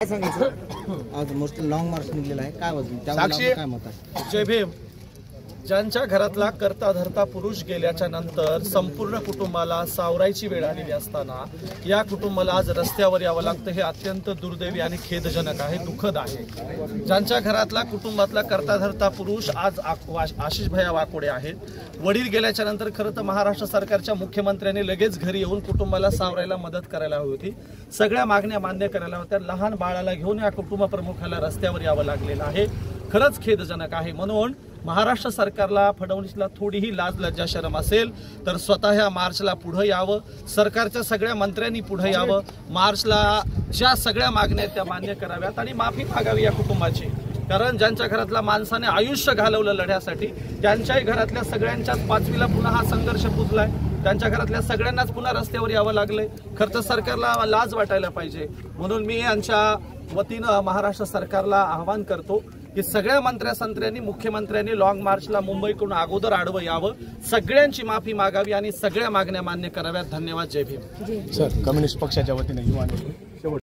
आज most long march निघलेला आहे, काय साक्षी काय मत आहे? जय भीम. ज्यांच्या घरातला करता धरता पुरुष गेल्याच्या नंतर संपूर्ण कुटुंबाला सावरायची वेळ आलेली असताना या कुटुंबाला आज रस्त्यावर यावं लागतं, हे अत्यंत दुर्दैवी आणि खेदजनक आहे, दुःखद आहे। ज्यांच्या घरातला कुटुंबातला करता धरता पुरुष आज आशिष भैया वाकोडे आहेत, वडील गेल्याच्या नंतर खरं तर महाराष्ट्र सरकारच्या मुख्यमंत्र्यांनी लगेच घरी येऊन कुटुंबाला सावरायला मदत करायला हवी होती, सगळ्या मागण्या मान्य करायला होत्या। लहान बाळाला घेऊन या कुटुंब प्रमुखाला रस्त्यावर यावं लागलेलं आहे, खरंच खेदजनक आहे। म्हणून महाराष्ट्र सरकारला, फडणवीसला थोडीही लाज लज्जा शरम असेल तर स्वतः ह्या मार्चला पुढे यावं, सरकारच्या सगळ्या मंत्र्यांनी पुढे यावं, मार्चला ज्या सगळ्या मागण्या त्या मान्य कराव्यात आणि माफी मागावी या कुटुंबाची। कारण ज्यांच्या घरातल्या माणसाने आयुष्य घालवलं लढ्यासाठी, त्यांच्याही घरातल्या सगळ्यांच्याच पाचवीला पुन्हा हा संघर्ष पुजलाय, त्यांच्या घरातल्या सगळ्यांनाच पुन्हा रस्त्यावर यावं लागलंय, खरं तर सरकारला लाज वाटायला पाहिजे। म्हणून मी यांच्या वतीनं महाराष्ट्र सरकारला आवाहन करतो की सगळ्या मंत्र्यांनी, मुख्यमंत्र्यांनी लॉंग मार्चला मुंबईकडून अगोदर आडवं यावं, सगळ्यांची माफी मागावी आणि सगळ्या मागण्या मान्य कराव्यात। धन्यवाद। जय भीम। सर, कम्युनिस्ट पक्षाच्या वतीने युवा